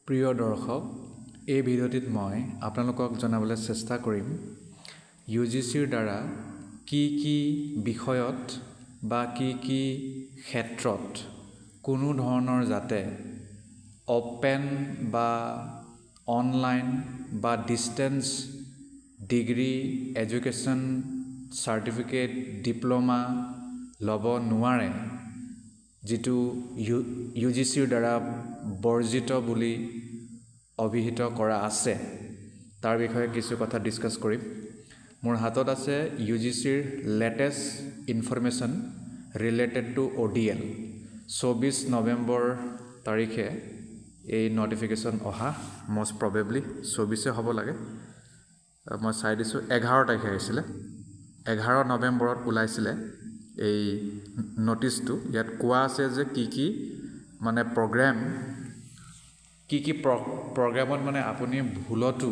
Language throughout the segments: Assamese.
প্ৰিয় দৰ্শক এই ভিডিঅ'টিত মই আপোনালোকক জনাবলৈ চেষ্টা কৰিম UGCৰ দ্বাৰা কি বিষয়ত বা কি ক্ষেত্ৰত কোনো ধৰণৰ যাতে ওপেন বা অনলাইন বা distance degree education certificate diploma ল'ব নোৱাৰে যেটো UGCৰ দ্বাৰা বৰ্জিত বুলি অভিহিত কৰা আছে তাৰ বিষয়ে কিছু কথা ডিসকাস কৰিম মোৰ হাতত আছে UGCৰ latest information related to ODL 24 November তাৰিখে এই নোটিফিকেশন অহা most probably 24 হ'ব লাগে মই চাই দিছো 11 তাৰিখে আহিছিল 11 নৱেম্বৰত ওলাইছিলে এই নোটিছটো ইয়াত কোৱা আছে যে কি মানে প্ৰগ্ৰাম কি প্ৰগ্ৰামত মানে আপুনি ভুলটো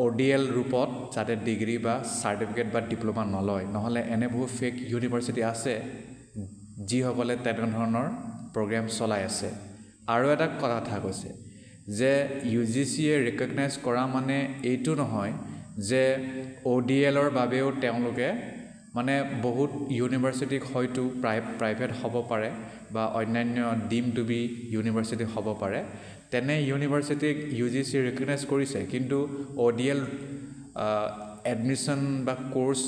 ODL ৰূপত যাতে ডিগ্ৰী বা সাৰ্টিফিকেট বা ডিপ্লোমা নলয় নহলে এনে বহু ফেক ইউনিভাৰ্সিটি আছে যি সকলে তেনে ধৰণৰ প্ৰগ্ৰাম চলাই আছে আৰু এটা কথা কৈছে যে UGCয়ে ৰিকগনাইজ কৰা মানে এইটো নহয় যে ODLৰ বাবেও তেওঁলোকে মানে বহুত ইউনিভাৰ্সিটিক হয়তো প্ৰাইভেট হ'ব পাৰে বা অন্যান্য ডিম টু বি ইউনিভাৰ্সিটি হ'ব পাৰে তেনে ইউনিভাৰ্সিটিক UGC ৰিকগনাইজ কৰিছে কিন্তু ODL এডমিশন বা কোৰ্স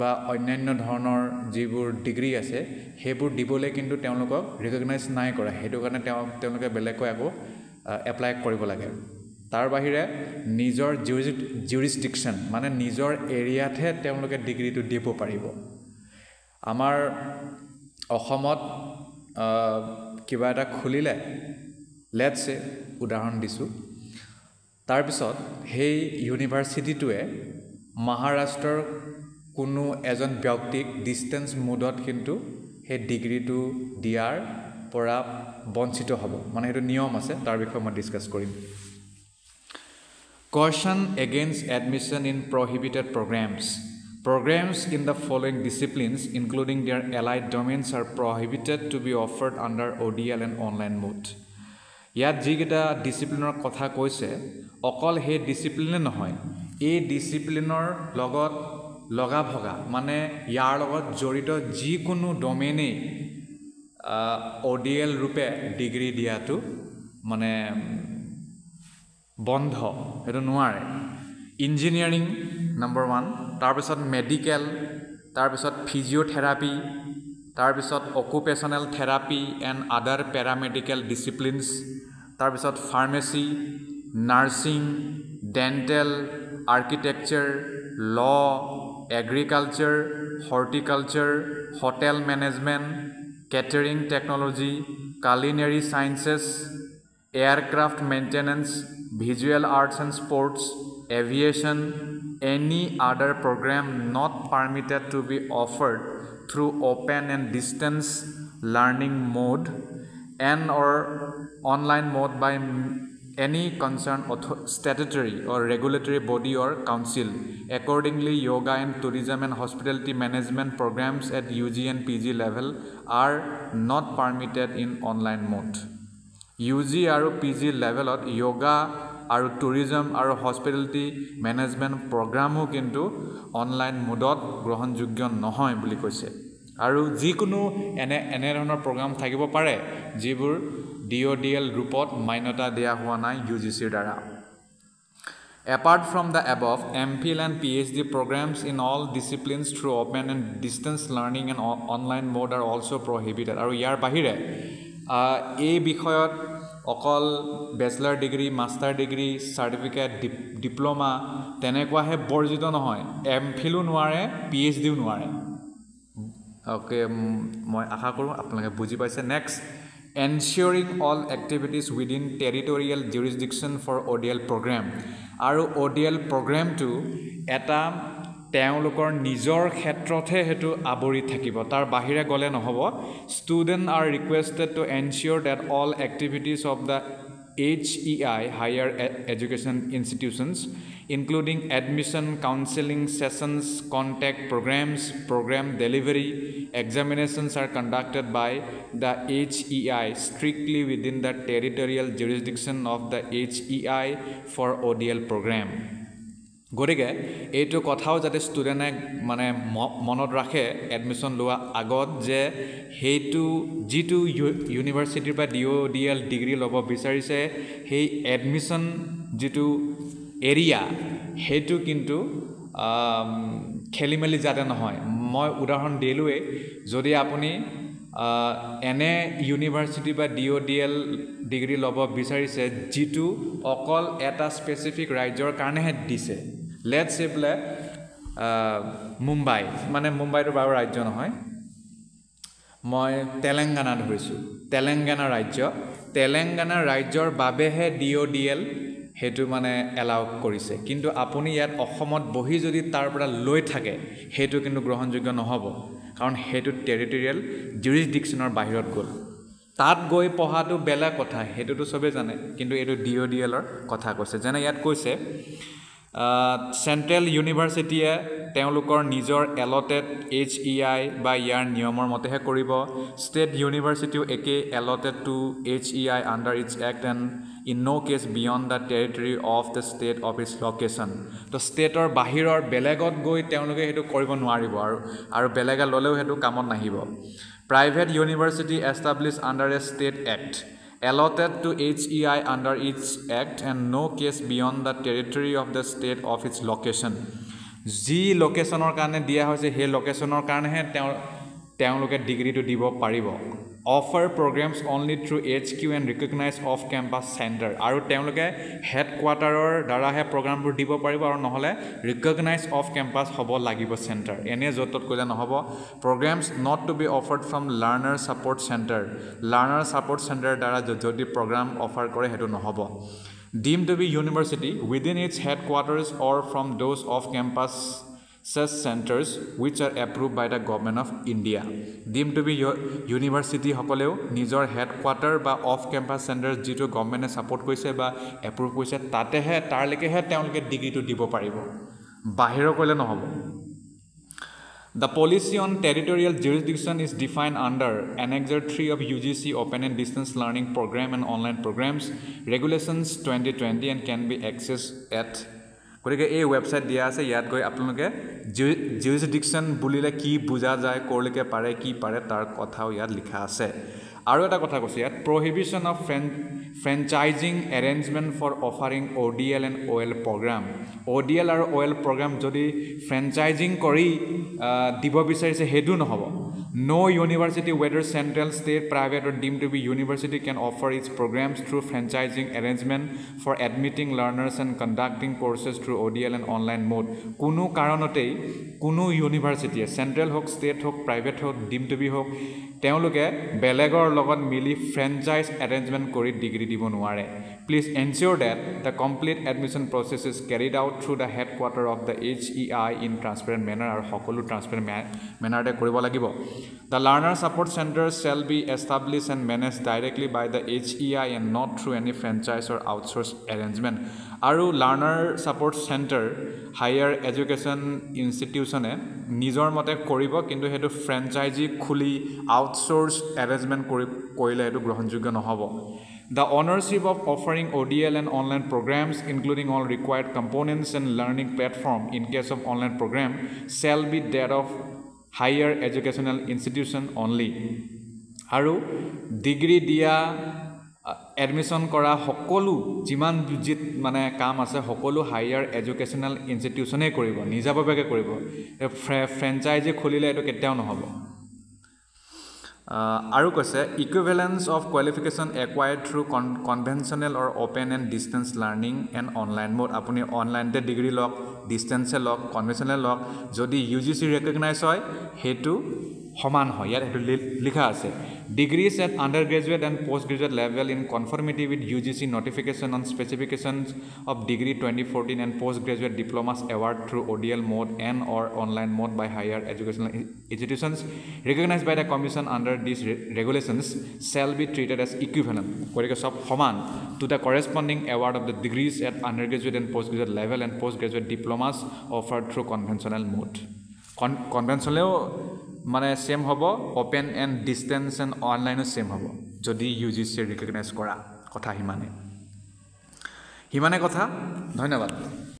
বা অন্যান্য ধৰণৰ যিবোৰ ডিগ্ৰী আছে হেবোৰ দিবলৈ কিন্তু তেওঁলোকক ৰিকগনাইজ নাই কৰা হেতু কাৰণে তেওঁলোকে বেলেগকৈ আকৌ এপ্লাই কৰিব লাগে তাৰ বাহিৰে নিজৰ জুৰিসডিকশন মানে নিজৰ এৰিয়াতহে তেওঁলোকে ডিগ্ৰীটো দিব পাৰিব আমাৰ অসমত কিবা এটা খুলিলে লেটস সে উদাহৰণ দিছো তাৰ পিছত হেই ইউনিভাৰ্সিটিটোৱে মহাৰাষ্ট্ৰৰ কোনো এজন ব্যক্তিক ডিস্টেন্স মোডত কিন্তু হে ডিগ্ৰীটো দিয়াৰ পৰা বঞ্চিত হ'ব মানে হেতু নিয়ম আছে তাৰ বিষয়ে মই ডিসকাস কৰিম Caution against admission in prohibited programs. Programs in the following disciplines, including their allied domains, are prohibited to be offered under ODL and online mode. ইয়াত যিকেইটা ডিসিপ্লিনৰ কথা কৈছে অকল হে ডিসিপ্লিনে নহয় এই ডিসিপ্লিনৰ লগত লগা ভগা মানে ইয়াৰ লগত জড়িত যিকোনো ডমেইনে ODL ৰূপে ডিগ্ৰী দিয়াটো মানে বন্ধ হেতু নোৱাৰে ইঞ্জিনিয়াৰিং নম্বৰ 1 তাৰ পিছত মেডিকেল তাৰ পিছত ফিজিওথেৰাপি তাৰ পিছত occupational therapy and other paramedical disciplines তাৰ পিছত pharmacy nursing dental architecture law agriculture horticulture hotel management catering technology culinary sciences aircraft maintenance visual arts and sports aviation any other program not permitted to be offered through open and distance learning mode and or online mode by any concerned statutory or regulatory body or council accordingly yoga and tourism and hospitality management programs at UG and PG level are not permitted in online mode UG আৰু PG levelত yoga আৰু tourism আৰু hospitality management programও কিন্তু online modত গ্ৰহণযোগ্য নহয় বুলি কৈছে আৰু যিকোনো এনে ধৰণৰ প্ৰগ্ৰাম থাকিব পাৰে যিবোৰ DODL ৰূপত মান্যতা দিয়া হোৱা নাই UGCৰ দ্বাৰা Apart from the above, MPhil and PhD programs in all disciplines through open and distance learning and online mode are also prohibited. আৰু ইয়াৰ বাহিৰে এই বিষয়ত অকল bachelor degree master degree certificate diploma তেনেকুৱাহে বৰ্জিত নহয় MPhilও নোৱাৰে PhDও নোৱাৰে ওকে মই আশা কৰোঁ আপোনালোকে বুজি পাইছে next ensuring all activities within territorial jurisdiction for ODL program আৰু ODL program to এটা তেওঁলোকৰ নিজৰ ক্ষেত্ৰতে হেতু আবৰি থাকিব তাৰ বাহিৰে গলে নহব students are requested to ensure that all activities of the HEI higher education institutions including admission, counseling sessions, contact programs, program delivery. Examinations are conducted by the HEI strictly within the territorial jurisdiction of the HEI for ODL program. গতিকে এইটো কথাও যাতে ষ্টুডেণ্টে মানে মনত ৰাখে এডমিশ্যন লোৱা আগত যে সেইটো যিটো ইউনিভাৰ্চিটিৰ পৰা DODL ডিগ্ৰী ল'ব বিচাৰিছে সেই এডমিশ্যন যিটো এৰিয়া সেইটো কিন্তু খেলিমেলি যাতে নহয় মই উদাহৰণ দিলোৱে যদি আপুনি এনে ইউনিভাৰ্চিটি বা DODL ডিগ্ৰী ল'ব বিচাৰিছে যিটো অকল এটা স্পেচিফিক ৰাজ্যৰ কাৰণেহে দিছে লেটছ সে বোলে মুম্বাই মানে মুম্বাইটো বাৰু ৰাজ্য নহয় মই তেলেংগানা ধৰিছোঁ তেলেংগানা ৰাজ্যৰ বাবেহে DODL হেতু মানে এলাউ কৰিছে কিন্তু আপুনি ইয়াত অসমত বহি যদি তাৰ পৰা লৈ থাকে হেতু কিন্তু গ্ৰহণযোগ্য নহব কাৰণ হেতু টেৰিটৰিয়েল জুৰিসডিকশনৰ বাহিৰত গ'ল তাত গৈ পঢ়াটো বেলা কথা হেতুটো সবে জানে কিন্তু এটো DODL ৰ কথা কৈছে যেনে ইয়াত কৈছে সেন্ট্ৰেল ইউনিভাৰ্চিটিয়ে তেওঁলোকৰ নিজৰ এলটেড HEI বা ইয়াৰ নিয়মৰ মতেহে কৰিব ষ্টেট ইউনিভাৰ্চিটিও একে allotted to HEI under its act and in no case beyond the territory of the state of its location তো ষ্টেটৰ বাহিৰৰ বেলেগত গৈ তেওঁলোকে হেতু কৰিব নোৱাৰিব আৰু বেলেগা ললেও হেতু কামত নাহিব private university established under a state act allotted to HEI under its act and no case beyond the territory of the state of its location যি লোকেশনৰ কাৰণে দিয়া হৈছে হে লোকেশনৰ কাৰণেহে তেওঁলোকে ডিগ্ৰীটো দিব পাৰিব offer programs only through HQ and recognized off campus center আৰু তেওঁলোকে হেডকোৱাৰ্টাৰৰ দ্বাৰাহে প্ৰগ্ৰামবোৰ দিব পাৰিব আৰু নহলে recognized off campus হ'ব লাগিব center এনে যতত কলে নহব programs not to be offered from learner support center দ্বাৰা যদি program offer কৰে হেতু নহব deemed to be university within its headquarters or from those off campus such centers which are approved by the government of India deemed to be university হকলেও নিজৰ হেডকোৱাৰ্টাৰ বা অফ ক্যাম্পাস সেন্টাৰ যিটো গভৰ্নমেন্টে সাপোৰ্ট কৰিছে বা এপ্ৰুভ কৰিছে তাতেহে তাৰলৈকেহে তেওঁলোকে ডিগ্ৰীটো দিব পাৰিব বাহিৰ কইলে নহব The policy on territorial jurisdiction is defined under Annexure 3 of UGC Open and Distance Learning Program and Online Programs Regulations 2020 and can be accessed at গতিকে এই ওয়েবসাইট দিয়া আছে ইয়াত গৈ আপোনালোকে জুৰিসডিকশন বুলিলে কি বুজা যায় কৰলৈকে পাৰে কি পাৰে তাৰ কথাও ইয়াত লিখা আছে আৰু এটা কথা কৈছে ইয়াত prohibition of franchising arrangement for offering ODL and OL program ODL আৰু OL program যদি franchising কৰি দিব বিচাৰিছে হেতু নহব No university whether central state private or deemed to be university can offer its programs through franchising arrangement for admitting learners and conducting courses through ODL and online mode কোনো কাৰণতেই কোনো ইউনিভাৰ্সিটি সেন্ট্ৰেল হোক স্টেট হোক প্ৰাইভেট হোক ডিম টু বি হোক তেওঁলোকে বেলেগৰ লগত মিলি ফ্ৰেঞ্চাইজ এৰেঞ্জমেন্ট কৰি ডিগ্ৰী দিব নোৱাৰে please ensure that the complete admission process is carried out through the headquarter of the HEI in transparent manner আৰু সকলো ট্ৰান্সপেৰেন্ট মেনাৰতে কৰিব লাগিব The learner support centers shall be established and managed directly by the HEI and not through any franchise or outsourced arrangement. Aru learner support center higher education institution nijor mote koribo kintu hetu franchisee khuli outsourced arrangement korile hetu grohonjogyo nohobo. The ownership of offering ODL and online programs including all required components and learning platform in case of online program shall be that of higher educational institution only আৰু ডিগ্ৰী দিয়া এডমিশন কৰা সকলো জিমান জিত মানে কাম আছে সকলো হায়াৰ এডুকেশনাল ইনষ্টিটিউশনে কৰিব নিজাববেগে কৰিব ফ্ৰেঞ্চাইজি খুলিলে এটো কেতিয়াও নহব আৰু কৈছে equivalence of qualification acquired through conventional or open and distance learning and online mode আপুনি অনলাইন তে ডিগ্ৰী লক ডিস্টেন্সে লক কনভেনশনাল লক যদি UGC ৰেকগনাইজ হয় হেতু সমান হয় ইয়াত হেতু লিখা আছে degrees at undergraduate and postgraduate level in conformity with UGC notification on specifications of degree 2014 and postgraduate diplomas award through ODL mode and or online mode by higher educational institutions recognized by the commission under these regulations shall be treated as equivalent korike sob saman to the corresponding award of the degrees at undergraduate and postgraduate level and postgraduate diplomas offered through conventional mode conventional মানে সেম হ'ব ওপেন এণ্ড ডিষ্টেন্স এণ্ড অনলাইনো সেম হ'ব যদি UGC ৰিকগনাইজ কৰা কথা হিমানে কথা ধন্যবাদ